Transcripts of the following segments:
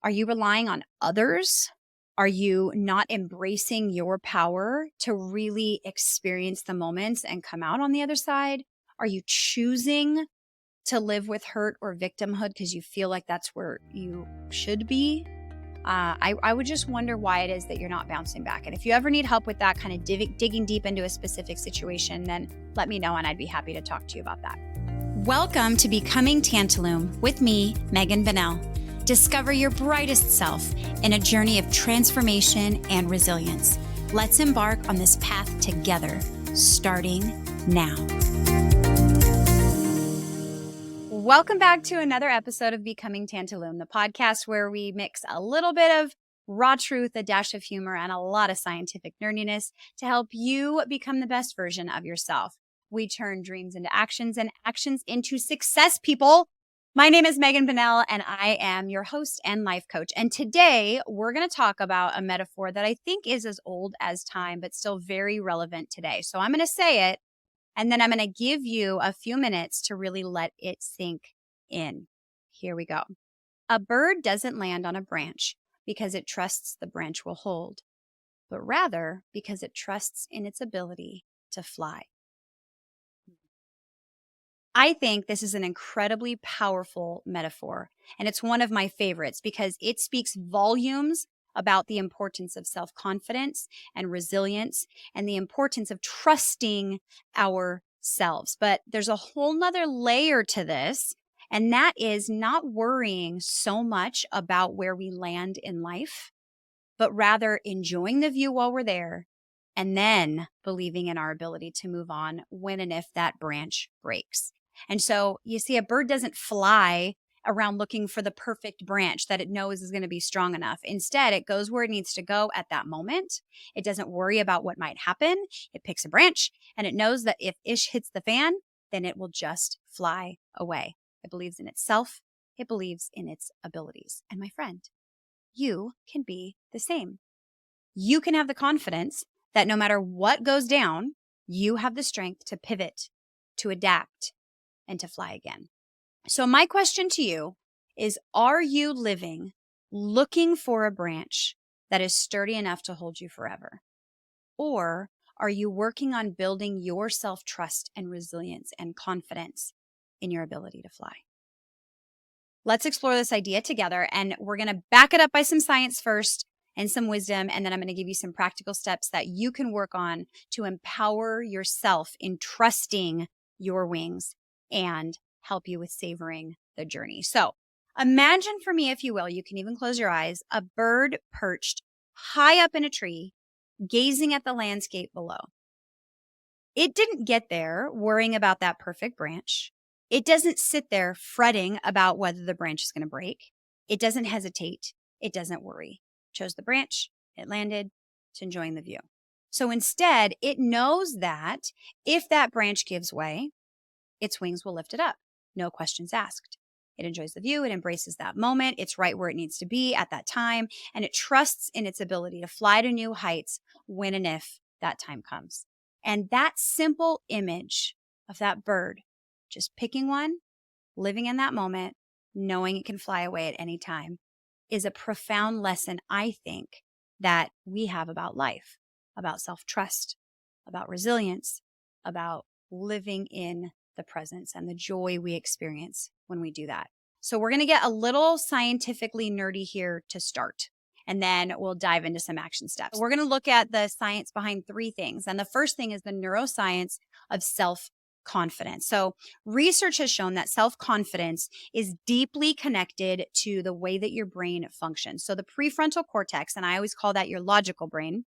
Are you relying on others? Are you not embracing your power to really experience the moments and come out on the other side? Are you choosing to live with hurt or victimhood because you feel like that's where you should be? I would just wonder why it is that you're not bouncing back. And if you ever need help with that, kind of digging deep into a specific situation, then let me know and I'd be happy to talk to you about that. Welcome to Becoming Tantalum with me, Megan Bunnell. Discover your brightest self in a journey of transformation and resilience. Let's embark on this path together, starting now. Welcome back to another episode of Becoming Tantalum, the podcast where we mix a little bit of raw truth, a dash of humor, and a lot of scientific nerdiness to help you become the best version of yourself. We turn dreams into actions and actions into success, people. My name is Megan Bunnell, and I am your host and life coach. And today, we're going to talk about a metaphor that I think is as old as time, but still very relevant today. So I'm going to say it, and then I'm going to give you a few minutes to really let it sink in. Here we go. A bird doesn't land on a branch because it trusts the branch will hold, but rather because it trusts in its ability to fly. I think this is an incredibly powerful metaphor, and it's one of my favorites because it speaks volumes about the importance of self-confidence and resilience and the importance of trusting ourselves. But there's a whole nother layer to this, and that is not worrying so much about where we land in life, but rather enjoying the view while we're there and then believing in our ability to move on when and if that branch breaks. And so you see, a bird doesn't fly around looking for the perfect branch that it knows is going to be strong enough. Instead, it goes where it needs to go at that moment. It doesn't worry about what might happen. It picks a branch and it knows that if ish hits the fan, then it will just fly away. It believes in itself. It believes in its abilities. And my friend, you can be the same. You can have the confidence that no matter what goes down, you have the strength to pivot, to adapt, and to fly again. So my question to you is, are you living looking for a branch that is sturdy enough to hold you forever? Or are you working on building your self-trust and resilience and confidence in your ability to fly? Let's explore this idea together, and we're going to back it up by some science first and some wisdom, and then I'm going to give you some practical steps that you can work on to empower yourself in trusting your wings and help you with savoring the journey. So imagine for me, if you will, you can even close your eyes, a bird perched high up in a tree, gazing at the landscape below. It didn't get there worrying about that perfect branch. It doesn't sit there fretting about whether the branch is going to break. It doesn't hesitate. It doesn't worry. It chose the branch. It landed. It's enjoying the view. So instead, it knows that if that branch gives way, its wings will lift it up. No questions asked. It enjoys the view. It embraces that moment. It's right where it needs to be at that time. And it trusts in its ability to fly to new heights when and if that time comes. And that simple image of that bird, just picking one, living in that moment, knowing it can fly away at any time, is a profound lesson, I think, that we have about life, about self-trust, about resilience, about living in the presence and the joy we experience when we do that. So we're going to get a little scientifically nerdy here to start, and then we'll dive into some action steps. We're going to look at the science behind three things. And the first thing is the neuroscience of self-confidence. So research has shown that self-confidence is deeply connected to the way that your brain functions. So the prefrontal cortex, and I always call that your logical brain,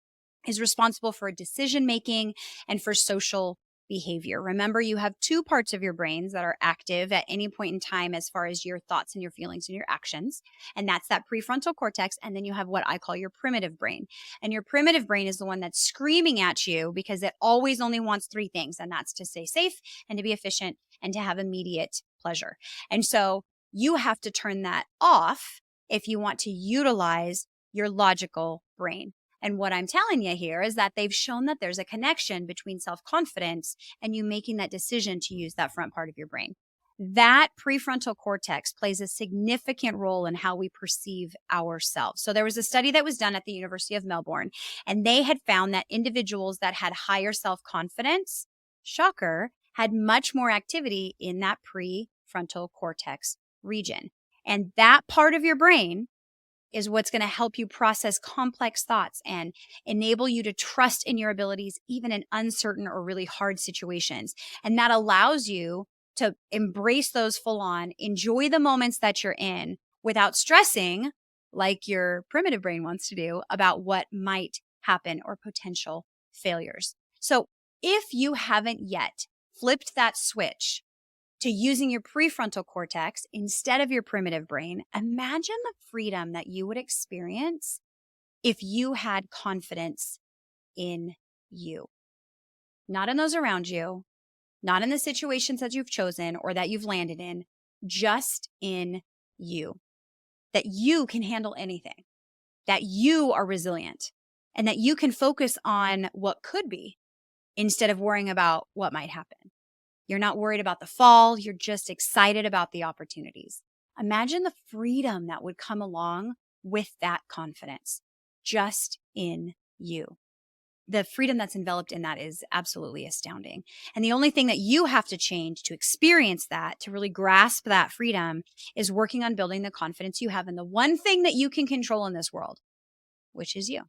is responsible for decision-making and for social behavior. Remember, you have two parts of your brains that are active at any point in time as far as your thoughts and your feelings and your actions. And that's that prefrontal cortex. And then you have what I call your primitive brain. And your primitive brain is the one that's screaming at you because it always only wants three things. And that's to stay safe and to be efficient and to have immediate pleasure. And so you have to turn that off if you want to utilize your logical brain. And what I'm telling you here is that they've shown that there's a connection between self-confidence and you making that decision to use that front part of your brain. that prefrontal cortex plays a significant role in how we perceive ourselves. So there was a study that was done at the University of Melbourne, and they had found that individuals that had higher self-confidence, shocker, had much more activity in that prefrontal cortex region. And that part of your brain is what's going to help you process complex thoughts and enable you to trust in your abilities, even in uncertain or really hard situations. And that allows you to embrace those full on, enjoy the moments that you're in without stressing, like your primitive brain wants to do, about what might happen or potential failures. So if you haven't yet flipped that switch to using your prefrontal cortex instead of your primitive brain, imagine the freedom that you would experience if you had confidence in you. Not in those around you, not in the situations that you've chosen or that you've landed in, just in you. That you can handle anything, that you are resilient, and that you can focus on what could be instead of worrying about what might happen. You're not worried about the fall. You're just excited about the opportunities. Imagine the freedom that would come along with that confidence just in you. The freedom that's enveloped in that is absolutely astounding. And the only thing that you have to change to experience that, to really grasp that freedom, is working on building the confidence you have in the one thing that you can control in this world, which is you.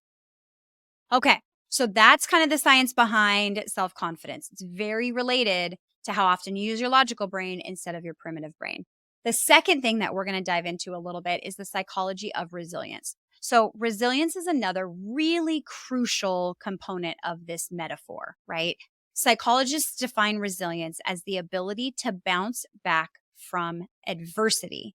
Okay, so that's kind of the science behind self-confidence. It's very related to how often you use your logical brain instead of your primitive brain. The second thing that we're going to dive into a little bit is the psychology of resilience. So resilience is another really crucial component of this metaphor, right? Psychologists define resilience as the ability to bounce back from adversity.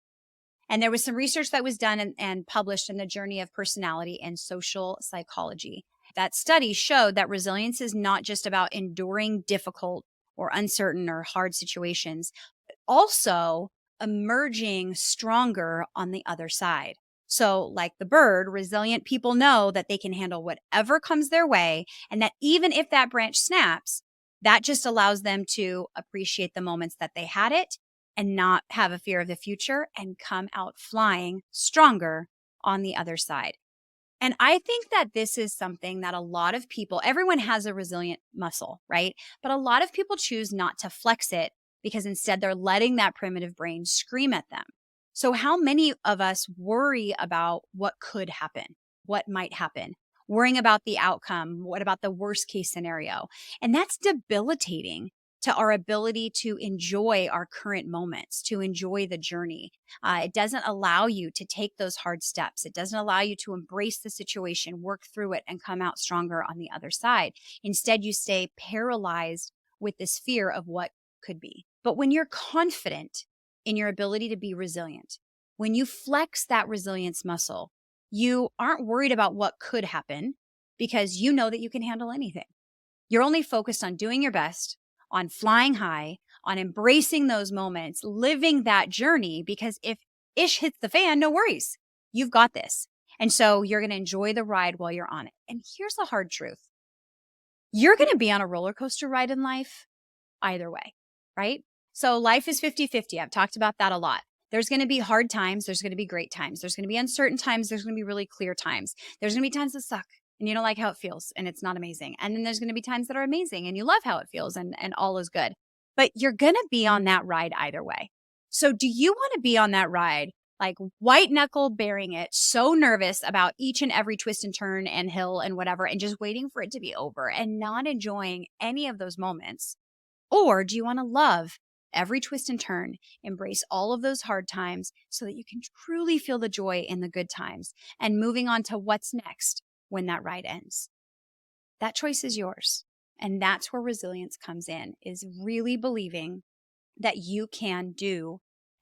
And there was some research that was done and published in the Journey of Personality and Social Psychology. That study showed that resilience is not just about enduring difficult or uncertain or hard situations, but also emerging stronger on the other side. So like the bird, resilient people know that they can handle whatever comes their way, and that even if that branch snaps, that just allows them to appreciate the moments that they had it and not have a fear of the future and come out flying stronger on the other side. And I think that this is something that a lot of people, everyone has a resilient muscle, right? But a lot of people choose not to flex it because instead they're letting that primitive brain scream at them. So how many of us worry about what could happen, what might happen, worrying about the outcome, what about the worst case scenario? And that's debilitating to our ability to enjoy our current moments, to enjoy the journey. It doesn't allow you to take those hard steps. It doesn't allow you to embrace the situation, work through it, and come out stronger on the other side. Instead, you stay paralyzed with this fear of what could be. But when you're confident in your ability to be resilient, when you flex that resilience muscle, you aren't worried about what could happen because you know that you can handle anything. You're only focused on doing your best, on flying high, on embracing those moments, living that journey, because if ish hits the fan, no worries. You've got this. And so you're going to enjoy the ride while you're on it. And here's the hard truth. You're going to be on a roller coaster ride in life either way, right? So life is 50-50. I've talked about that a lot. There's going to be hard times. There's going to be great times. There's going to be uncertain times. There's going to be really clear times. There's going to be times that suck and you don't like how it feels and it's not amazing. And then there's going to be times that are amazing and you love how it feels and all is good. But you're going to be on that ride either way. So do you want to be on that ride, like white knuckle bearing it, so nervous about each and every twist and turn and hill and whatever, and just waiting for it to be over and not enjoying any of those moments? Or do you want to love every twist and turn, embrace all of those hard times so that you can truly feel the joy in the good times and moving on to what's next when that ride ends? That choice is yours. And that's where resilience comes in, is really believing that you can do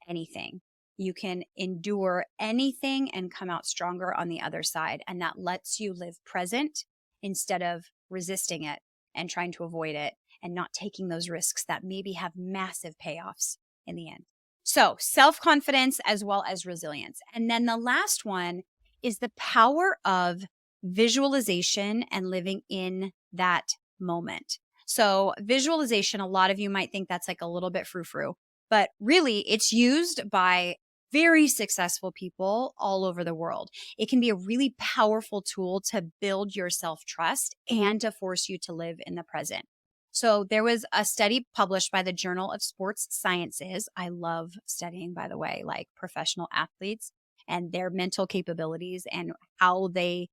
anything. You can endure anything and come out stronger on the other side. And that lets you live present instead of resisting it and trying to avoid it and not taking those risks that maybe have massive payoffs in the end. So self-confidence as well as resilience. And then the last one is the power of visualization and living in that moment. So visualization, a lot of you might think that's like a little bit frou-frou. But really, it's used by very successful people all over the world. It can be a really powerful tool to build your self-trust and to force you to live in the present. So there was a study published by the Journal of Sports Sciences. I love studying, by the way, like professional athletes and their mental capabilities and how they,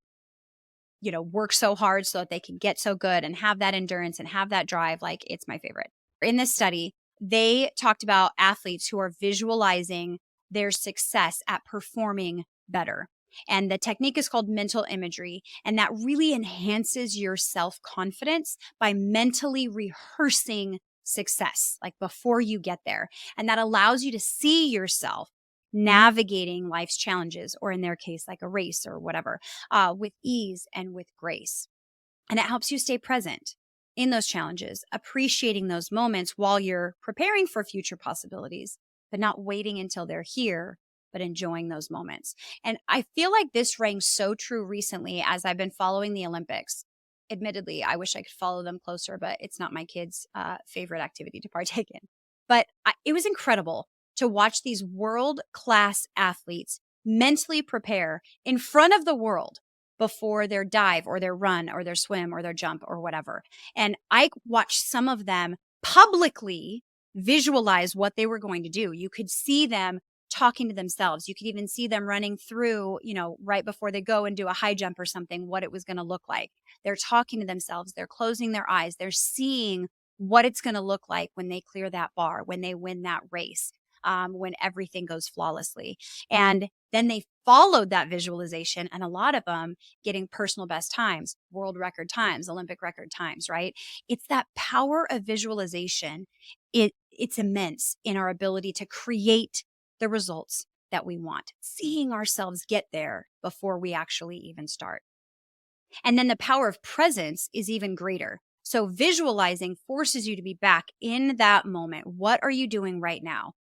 work so hard so that they can get so good and have that endurance and have that drive. Like, it's my favorite. In this study, they talked about athletes who are visualizing their success at performing better. And the technique is called mental imagery. And that really enhances your self confidence by mentally rehearsing success, like before you get there. And that allows you to see yourself navigating life's challenges, or in their case, like a race or whatever, with ease and with grace. And it helps you stay present in those challenges, appreciating those moments while you're preparing for future possibilities, but not waiting until they're here, but enjoying those moments. And I feel like this rang so true recently as I've been following the Olympics. Admittedly, I wish I could follow them closer, but it's not my kids' favorite activity to partake in. But it was incredible to watch these world-class athletes mentally prepare in front of the world before their dive or their run or their swim or their jump or whatever. And I watched some of them publicly visualize what they were going to do. You could see them talking to themselves. You could even see them running through, right before they go and do a high jump or something, what it was going to look like. They're talking to themselves. They're closing their eyes. They're seeing what it's going to look like when they clear that bar, when they win that race, when everything goes flawlessly. And then they followed that visualization, and a lot of them getting personal best times, world record times, Olympic record times, right? It's that power of visualization. It's immense in our ability to create the results that we want, seeing ourselves get there before we actually even start. And then the power of presence is even greater. So visualizing forces you to be back in that moment. What are you doing right now?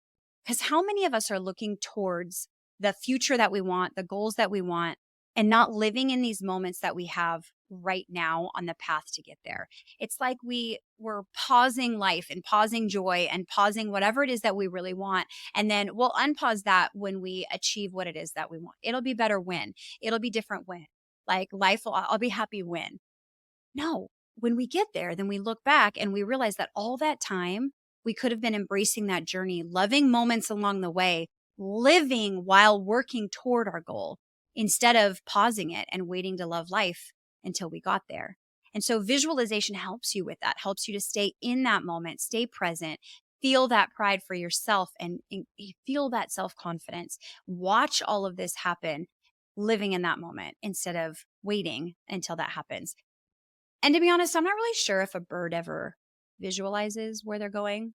Because how many of us are looking towards the future that we want, the goals that we want, and not living in these moments that we have right now on the path to get there? It's like we're pausing life and pausing joy and pausing whatever it is that we really want. And then we'll unpause that when we achieve what it is that we want. It'll be better when. It'll be different when. Like I'll be happy when. No, when we get there, then we look back and we realize that all that time we could have been embracing that journey, loving moments along the way, living while working toward our goal instead of pausing it and waiting to love life until we got there. And so visualization helps you with that, helps you to stay in that moment, stay present, feel that pride for yourself and feel that self-confidence. Watch all of this happen, living in that moment instead of waiting until that happens. And to be honest, I'm not really sure if a bird ever visualizes where they're going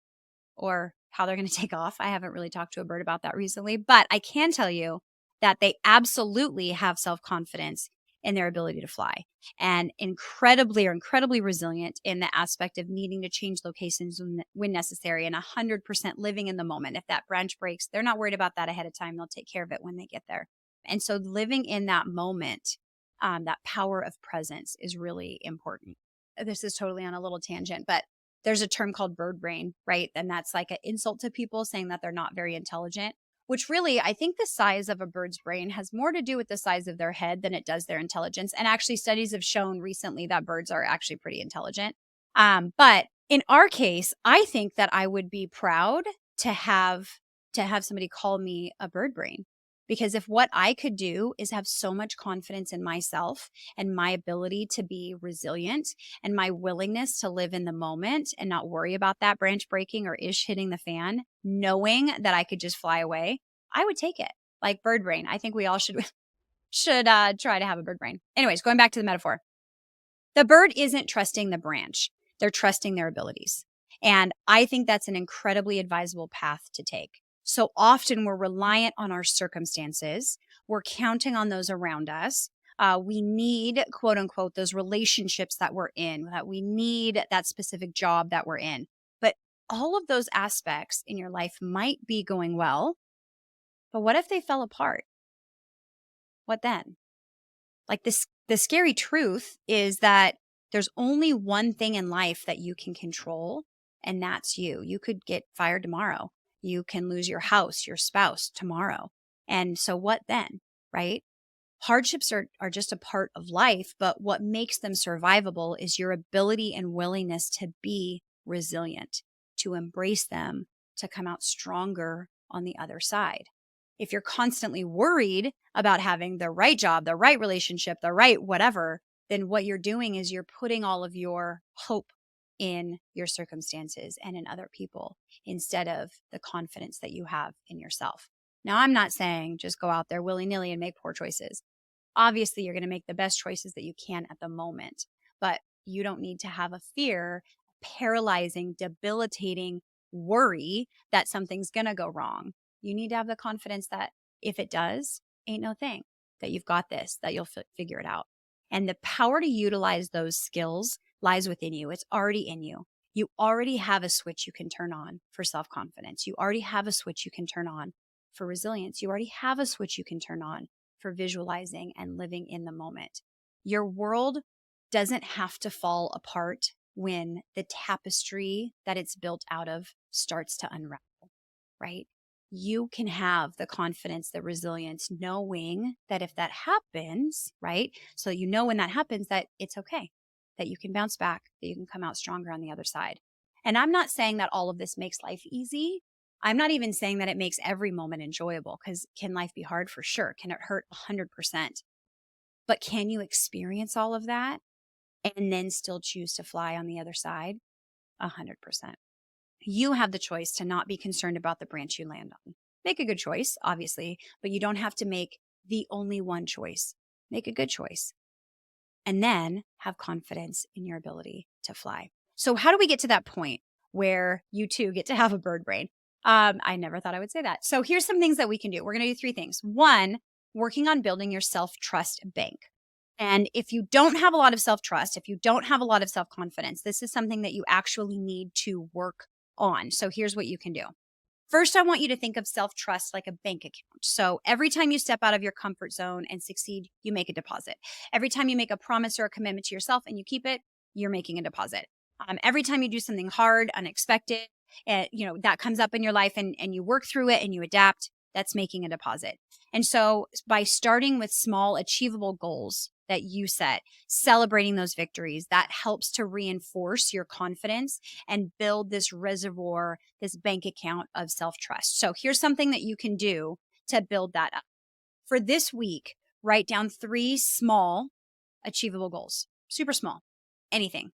or how they're going to take off. I haven't really talked to a bird about that recently, but I can tell you that they absolutely have self-confidence in their ability to fly and incredibly resilient in the aspect of needing to change locations when necessary and 100% living in the moment. If that branch breaks, they're not worried about that ahead of time. They'll take care of it when they get there. And so living in that moment, that power of presence is really important. This is totally on a little tangent, but there's a term called bird brain, right? And that's like an insult to people saying that they're not very intelligent, which really, I think the size of a bird's brain has more to do with the size of their head than it does their intelligence. And actually studies have shown recently that birds are actually pretty intelligent. But in our case, I think that I would be proud to have somebody call me a bird brain. Because if what I could do is have so much confidence in myself and my ability to be resilient and my willingness to live in the moment and not worry about that branch breaking or ish hitting the fan, knowing that I could just fly away, I would take it. Like bird brain. I think we all should try to have a bird brain. Anyways, going back to the metaphor. The bird isn't trusting the branch. They're trusting their abilities. And I think that's an incredibly advisable path to take. So often we're reliant on our circumstances. We're counting on those around us. We need, quote unquote, those relationships that we're in, that we need that specific job that we're in. But all of those aspects in your life might be going well. But what if they fell apart? What then? Like the scary truth is that there's only one thing in life that you can control, and that's you. You could get fired tomorrow. You can lose your house, your spouse tomorrow. And so what then, right? Hardships are just a part of life, but what makes them survivable is your ability and willingness to be resilient, to embrace them, to come out stronger on the other side. If you're constantly worried about having the right job, the right relationship, the right whatever, then what you're doing is you're putting all of your hope in your circumstances and in other people instead of the confidence that you have in yourself. Now, I'm not saying just go out there willy-nilly and make poor choices. Obviously, you're going to make the best choices that you can at the moment, but you don't need to have a fear, paralyzing, debilitating worry that something's going to go wrong. You need to have the confidence that if it does, ain't no thing, that you've got this, that you'll figure it out. And the power to utilize those skills lies within you. It's already in you. You already have a switch you can turn on for self-confidence. You already have a switch you can turn on for resilience. You already have a switch you can turn on for visualizing and living in the moment. Your world doesn't have to fall apart when the tapestry that it's built out of starts to unravel, right? You can have the confidence, the resilience, knowing that if that happens, right? So you know when that happens that it's okay, that you can bounce back, that you can come out stronger on the other side. And I'm not saying that all of this makes life easy. I'm not even saying that it makes every moment enjoyable, because can life be hard? For sure. Can it hurt? 100%. But can you experience all of that and then still choose to fly on the other side? 100%. You have the choice to not be concerned about the branch you land on. Make a good choice, obviously, but you don't have to make the only one choice. Make a good choice. And then have confidence in your ability to fly. So how do we get to that point where you too get to have a bird brain? I never thought I would say that. So here's some things that we can do. We're going to do 3 things. 1, working on building your self-trust bank. And if you don't have a lot of self-trust, if you don't have a lot of self-confidence, this is something that you actually need to work on. So here's what you can do. First, I want you to think of self-trust like a bank account. So every time you step out of your comfort zone and succeed, you make a deposit. Every time you make a promise or a commitment to yourself and you keep it, you're making a deposit. Every time you do something hard, unexpected, that comes up in your life and you work through it and you adapt, that's making a deposit. And so by starting with small achievable goals that you set, celebrating those victories, that helps to reinforce your confidence and build this reservoir, this bank account of self-trust. So here's something that you can do to build that up. For this week, write down 3 small achievable goals, super small, anything,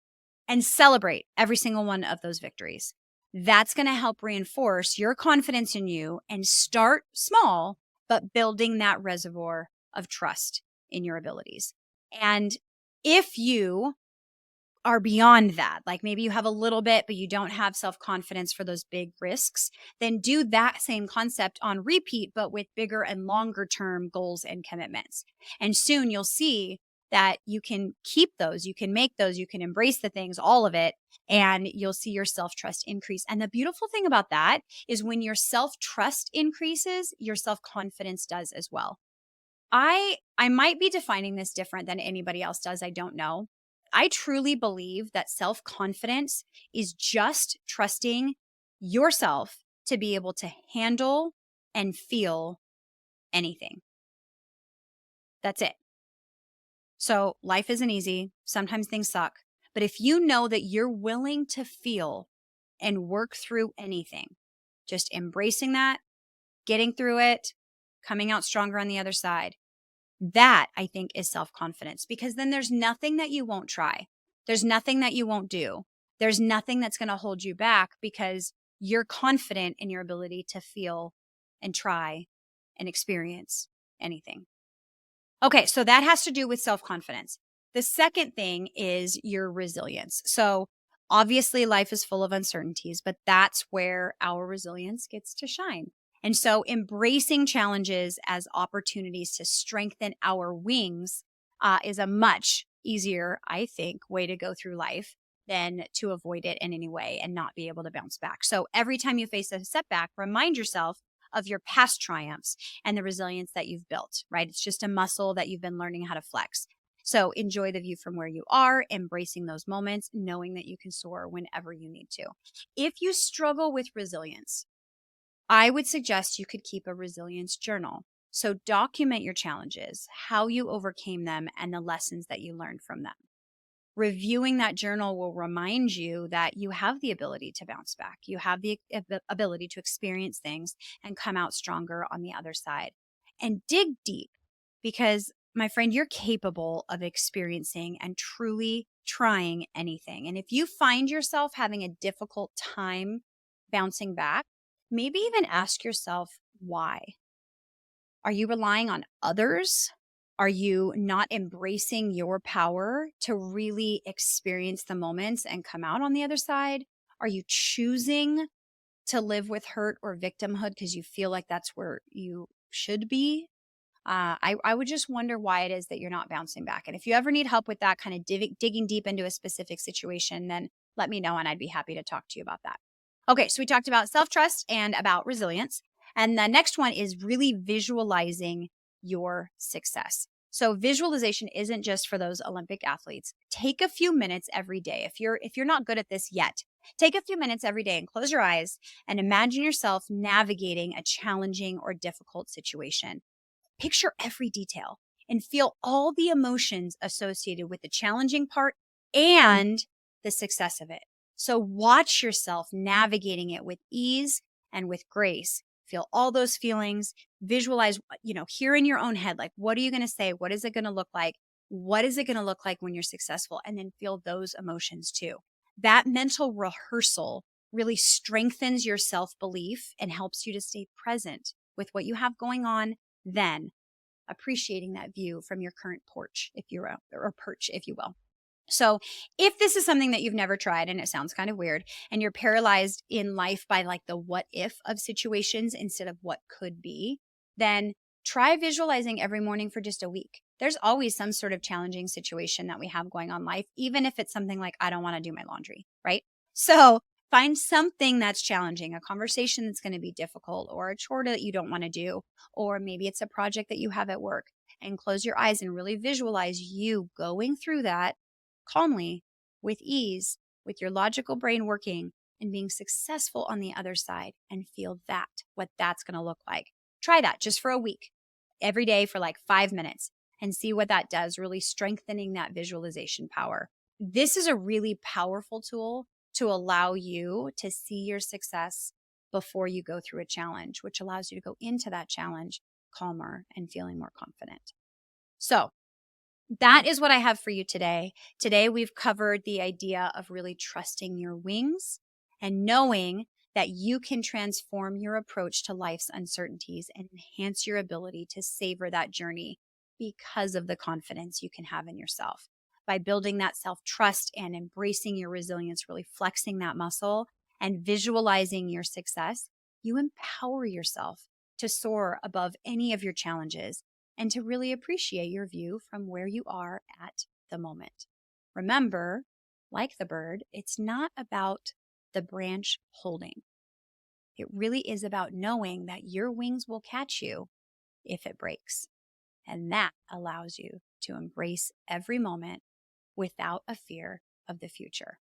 and celebrate every single one of those victories. That's going to help reinforce your confidence in you and start small, but building that reservoir of trust in your abilities. And if you are beyond that, like maybe you have a little bit, but you don't have self-confidence for those big risks, then do that same concept on repeat, but with bigger and longer term goals and commitments. And soon you'll see that you can keep those, you can make those, you can embrace the things, all of it, and you'll see your self-trust increase. And the beautiful thing about that is when your self-trust increases, your self-confidence does as well. I might be defining this different than anybody else does. I don't know. I truly believe that self-confidence is just trusting yourself to be able to handle and feel anything. That's it. So life isn't easy. Sometimes things suck. But if you know that you're willing to feel and work through anything, just embracing that, getting through it, coming out stronger on the other side, that I think is self-confidence, because then there's nothing that you won't try. There's nothing that you won't do. There's nothing that's going to hold you back because you're confident in your ability to feel and try and experience anything. Okay, so that has to do with self-confidence. The second thing is your resilience. So obviously life is full of uncertainties, but that's where our resilience gets to shine. And so embracing challenges as opportunities to strengthen our wings is a much easier, I think, way to go through life than to avoid it in any way and not be able to bounce back. So every time you face a setback, remind yourself of your past triumphs and the resilience that you've built, right? It's just a muscle that you've been learning how to flex. So enjoy the view from where you are, embracing those moments, knowing that you can soar whenever you need to. If you struggle with resilience, I would suggest you could keep a resilience journal. So document your challenges, how you overcame them, and the lessons that you learned from them. Reviewing that journal will remind you that you have the ability to bounce back. You have the ability to experience things and come out stronger on the other side. And dig deep, because my friend, you're capable of experiencing and truly trying anything. And if you find yourself having a difficult time bouncing back, maybe even ask yourself why. Are you relying on others? Are you not embracing your power to really experience the moments and come out on the other side? Are you choosing to live with hurt or victimhood because you feel like that's where you should be? I would just wonder why it is that you're not bouncing back. And if you ever need help with that, kind of digging deep into a specific situation, then let me know and I'd be happy to talk to you about that. Okay, so we talked about self-trust and about resilience. And the next one is really visualizing your success. So visualization isn't just for those Olympic athletes. Take a few minutes every day. If you're not good at this yet, take a few minutes every day and close your eyes and imagine yourself navigating a challenging or difficult situation. Picture every detail and feel all the emotions associated with the challenging part and the success of it. So watch yourself navigating it with ease and with grace. Feel all those feelings, visualize, hear in your own head, like, what are you going to say? What is it going to look like? What is it going to look like when you're successful? And then feel those emotions too. That mental rehearsal really strengthens your self-belief and helps you to stay present with what you have going on then, appreciating that view from your current porch, or perch, if you will. So if this is something that you've never tried and it sounds kind of weird and you're paralyzed in life by like the what if of situations instead of what could be, then try visualizing every morning for just a week. There's always some sort of challenging situation that we have going on in life, even if it's something like, I don't want to do my laundry, right? So find something that's challenging, a conversation that's going to be difficult, or a chore that you don't want to do, or maybe it's a project that you have at work, and close your eyes and really visualize you going through that calmly, with ease, with your logical brain working and being successful on the other side, and feel what that's going to look like. Try that just for a week, every day for like 5 minutes, and see what that does, really strengthening that visualization power. This is a really powerful tool to allow you to see your success before you go through a challenge, which allows you to go into that challenge calmer and feeling more confident. So that is what I have for you today. Today, we've covered the idea of really trusting your wings and knowing that you can transform your approach to life's uncertainties and enhance your ability to savor that journey because of the confidence you can have in yourself. By building that self-trust and embracing your resilience, really flexing that muscle and visualizing your success, you empower yourself to soar above any of your challenges and to really appreciate your view from where you are at the moment. Remember, like the bird, it's not about the branch holding. It really is about knowing that your wings will catch you if it breaks. And that allows you to embrace every moment without a fear of the future.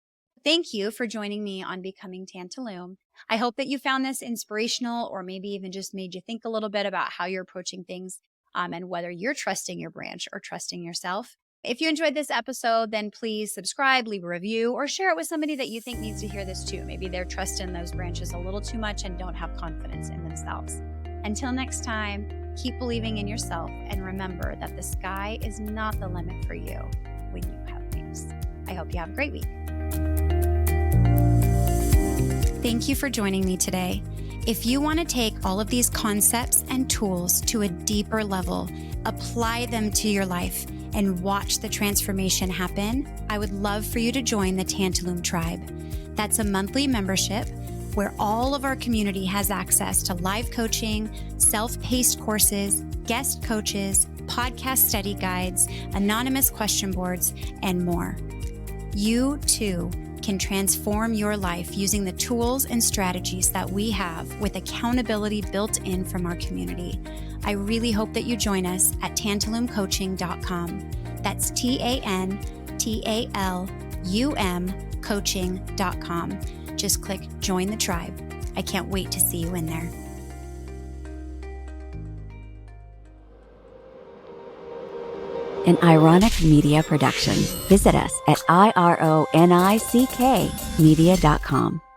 Thank you for joining me on Becoming Tantalum. I hope that you found this inspirational, or maybe even just made you think a little bit about how you're approaching things, and whether you're trusting your branch or trusting yourself. If you enjoyed this episode, then please subscribe, leave a review, or share it with somebody that you think needs to hear this too. Maybe they're trusting those branches a little too much and don't have confidence in themselves. Until next time, keep believing in yourself, and remember that the sky is not the limit for you when you have wings. I hope you have a great week. Thank you for joining me today. If you want to take all of these concepts and tools to a deeper level, apply them to your life, and watch the transformation happen, I would love for you to join the Tantalum Tribe. That's a monthly membership where all of our community has access to live coaching, self-paced courses, guest coaches, podcast study guides, anonymous question boards, and more. You too can transform your life using the tools and strategies that we have, with accountability built in from our community. I really hope that you join us at tantalumcoaching.com. That's TANTALUM coaching.com. Just click Join the Tribe. I can't wait to see you in there. an Ironic Media production. Visit us at ironickmedia.com.